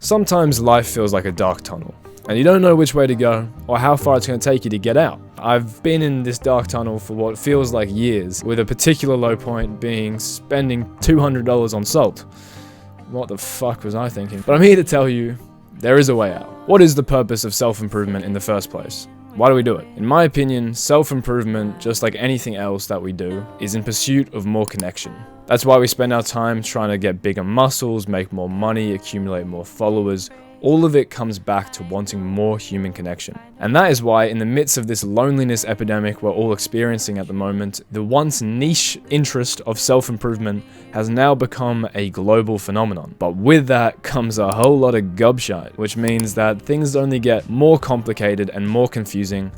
Sometimes life feels like a dark tunnel, and you don't know which way to go or how far it's going to take you to get out. I've been in this dark tunnel for what feels like years, with a particular low point being spending $200 on salt. What the fuck was I thinking? But I'm here to tell you, there is a way out. What is the purpose of self-improvement in the first place? Why do we do it? In my opinion, self-improvement, just like anything else that we do, is in pursuit of more connection. That's why we spend our time trying to get bigger muscles, make more money, accumulate more followers. All of it comes back to wanting more human connection. And that is why, in the midst of this loneliness epidemic we're all experiencing at the moment, the once niche interest of self-improvement has now become a global phenomenon. But with that comes a whole lot of gobshite, which means that things only get more complicated and more confusing,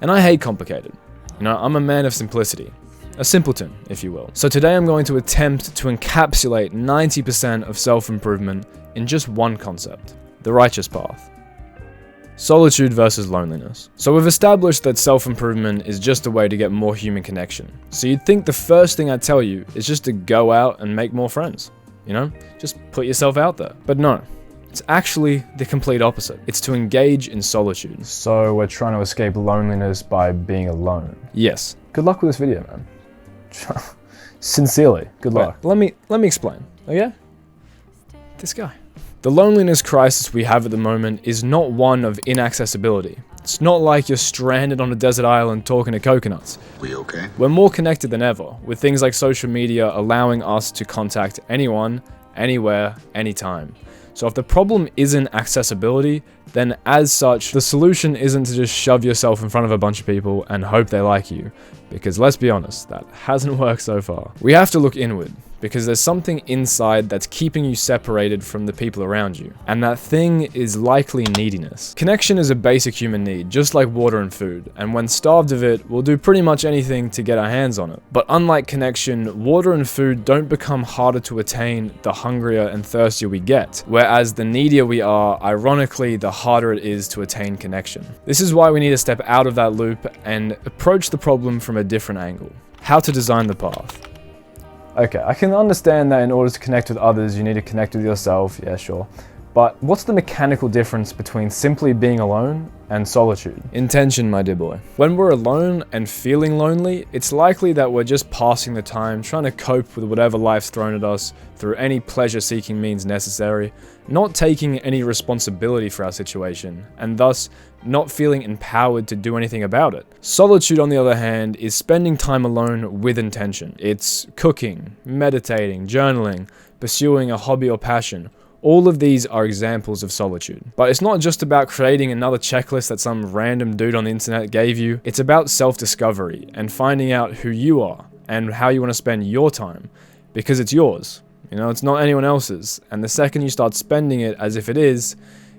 and I hate complicated. You know, I'm a man of simplicity. A simpleton, if you will. So today I'm going to attempt to encapsulate 90% of self-improvement in just one concept: the righteous path. Solitude versus loneliness. So we've established that self-improvement is just a way to get more human connection. So you'd think the first thing I'd tell you is just to go out and make more friends. You know, just put yourself out there. But no, it's actually the complete opposite. It's to engage in solitude. So we're trying to escape loneliness by being alone. Yes. Good luck with this video, man. Sincerely, good luck. Wait, let me explain, okay? This guy. The loneliness crisis we have at the moment is not one of inaccessibility. It's not like you're stranded on a desert island talking to coconuts. We okay? We're more connected than ever, with things like social media allowing us to contact anyone, anywhere, anytime. So if the problem isn't accessibility, then as such, the solution isn't to just shove yourself in front of a bunch of people and hope they like you. Because let's be honest, that hasn't worked so far. We have to look inward, because there's something inside that's keeping you separated from the people around you. And that thing is likely neediness. Connection is a basic human need, just like water and food, and when starved of it, we'll do pretty much anything to get our hands on it. But unlike connection, water and food don't become harder to attain the hungrier and thirstier we get, whereas the needier we are, ironically, the harder it is to attain connection. This is why we need to step out of that loop and approach the problem from a different angle. How to design the path. Okay, I can understand that in order to connect with others, you need to connect with yourself, yeah, sure. But what's the mechanical difference between simply being alone and solitude? Intention, my dear boy. When we're alone and feeling lonely, it's likely that we're just passing the time, trying to cope with whatever life's thrown at us through any pleasure-seeking means necessary, not taking any responsibility for our situation, and thus not feeling empowered to do anything about it. Solitude, on the other hand, is spending time alone with intention. It's cooking, meditating, journaling, pursuing a hobby or passion. All of these are examples of solitude. But it's not just about creating another checklist that some random dude on the internet gave you. It's about self-discovery and finding out who you are and how you want to spend your time, because it's yours. You know, it's not anyone else's. And the second you start spending it as if it is,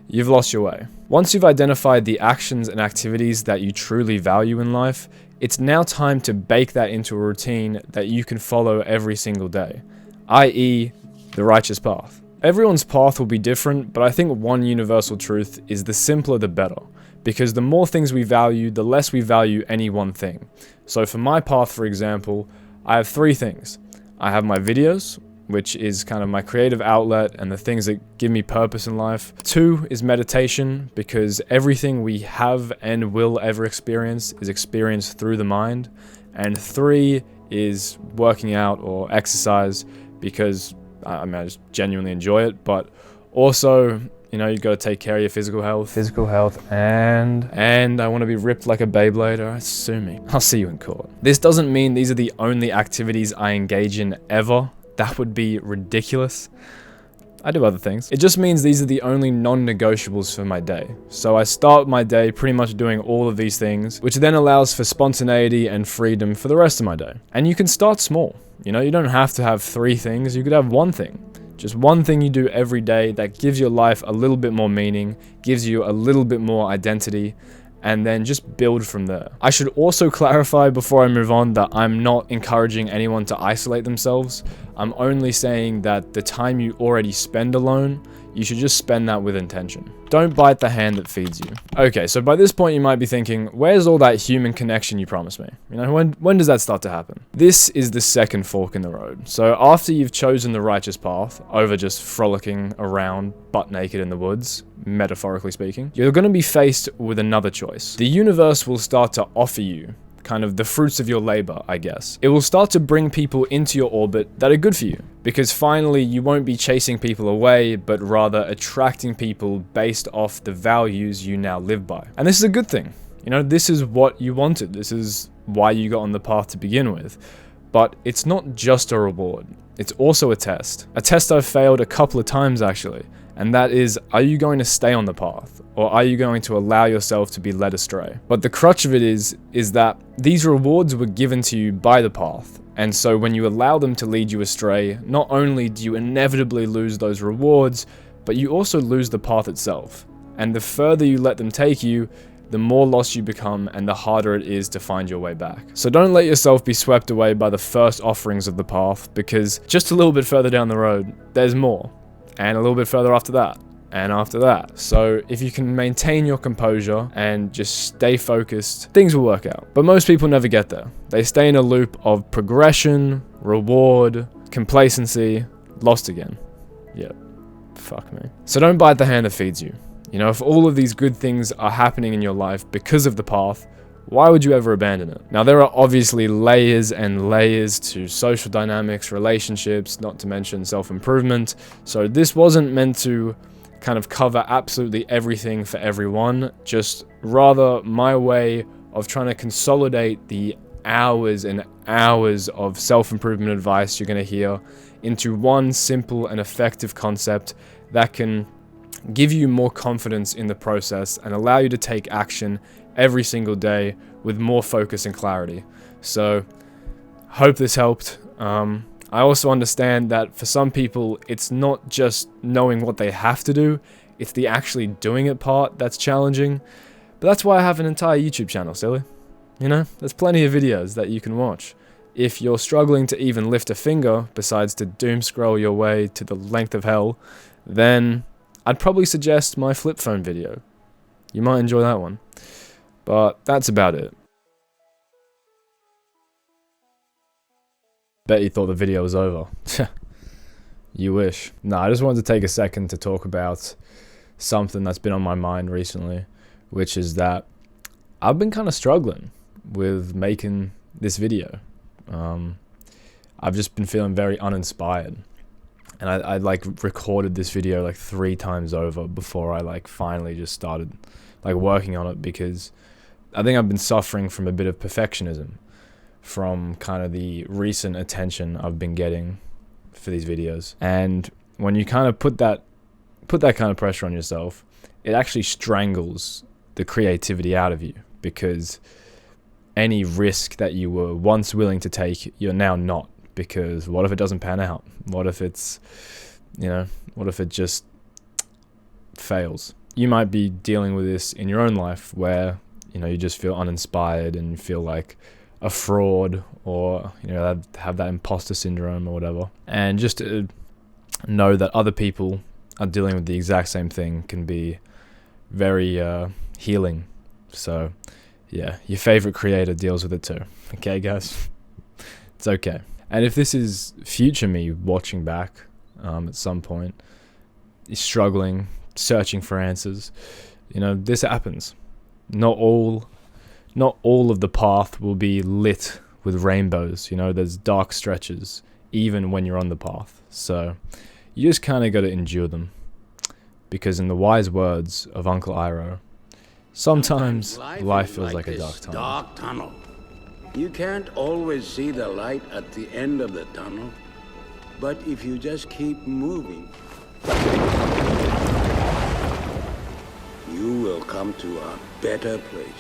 you've lost your way. Once you've identified the actions and activities that you truly value in life, it's now time to bake that into a routine that you can follow every single day, i.e., the righteous path. Everyone's path will be different, but I think one universal truth is the simpler the better, because the more things we value, the less we value any one thing. So for my path, for example, I have 3 things. I have my videos, which is kind of my creative outlet and the things that give me purpose in life. 2 is meditation, because everything we have and will ever experience is experienced through the mind. And 3 is working out or exercise, because I just genuinely enjoy it, but also, you know, you got to take care of your physical health. And I want to be ripped like a Beyblade. Alright, sue me. I'll see you in court. This doesn't mean these are the only activities I engage in ever. That would be ridiculous. I do other things. It just means these are the only non-negotiables for my day. So I start my day pretty much doing all of these things, which then allows for spontaneity and freedom for the rest of my day. And you can start small. You know, you don't have to have 3 things. You could have 1 thing. Just 1 thing you do every day that gives your life a little bit more meaning, gives you a little bit more identity, and then just build from there. I should also clarify before I move on that I'm not encouraging anyone to isolate themselves. I'm only saying that the time you already spend alone, you should just spend that with intention. Don't bite the hand that feeds you. Okay, so by this point you might be thinking, where's all that human connection you promised me? You know, when does that start to happen? This is the second fork in the road. So after you've chosen the righteous path over just frolicking around butt naked in the woods, metaphorically speaking, you're going to be faced with another choice. The universe will start to offer you kind of the fruits of your labor, I guess. It will start to bring people into your orbit that are good for you, because finally you won't be chasing people away, but rather attracting people based off the values you now live by. And this is a good thing. You know, this is what you wanted. This is why you got on the path to begin with. But it's not just a reward. It's also a test. A test I've failed a couple of times actually. And that is, are you going to stay on the path? Or are you going to allow yourself to be led astray? But the crutch of it is that these rewards were given to you by the path. And so when you allow them to lead you astray, not only do you inevitably lose those rewards, but you also lose the path itself. And the further you let them take you, the more lost you become and the harder it is to find your way back. So don't let yourself be swept away by the first offerings of the path, because just a little bit further down the road, there's more. And a little bit further after that, and after that. So if you can maintain your composure and just stay focused, things will work out. But most people never get there. They stay in a loop of progression, reward, complacency, lost again. Yep, fuck me. So don't bite the hand that feeds you. You know, if all of these good things are happening in your life because of the path, why would you ever abandon it? Now, there are obviously layers and layers to social dynamics, relationships, not to mention self-improvement. So this wasn't meant to kind of cover absolutely everything for everyone, just rather my way of trying to consolidate the hours and hours of self-improvement advice you're going to hear into one simple and effective concept that can give you more confidence in the process and allow you to take action every single day with more focus and clarity. So, hope this helped. I also understand that for some people, it's not just knowing what they have to do, it's the actually doing it part that's challenging. But that's why I have an entire YouTube channel, silly. You know, there's plenty of videos that you can watch. If you're struggling to even lift a finger, besides to doom scroll your way to the length of hell, then I'd probably suggest my flip phone video. You might enjoy that one. But that's about it. Bet you thought the video was over. You wish. No, I just wanted to take a second to talk about something that's been on my mind recently, which is that I've been kind of struggling with making this video. I've just been feeling very uninspired. And I like recorded this video like 3 times over before I like finally just started like working on it, because I think I've been suffering from a bit of perfectionism from kind of the recent attention I've been getting for these videos. And when you kind of put that kind of pressure on yourself, it actually strangles the creativity out of you, because any risk that you were once willing to take, you're now not, because what if it doesn't pan out? What if it's, you know, what if it just fails? You might be dealing with this in your own life where, you know, you just feel uninspired and you feel like a fraud, or, you know, have that imposter syndrome or whatever. And just to know that other people are dealing with the exact same thing can be very healing. So, yeah, your favorite creator deals with it too. Okay, guys? It's okay. And if this is future me watching back at some point, is struggling, searching for answers, you know, this happens. Not all of the path will be lit with rainbows. You know, there's dark stretches even when you're on the path. So you just kind of got to endure them, because in the wise words of Uncle Iroh, sometimes life feels like a dark tunnel. You can't always see the light at the end of the tunnel, but if you just keep moving, you will come to a better place.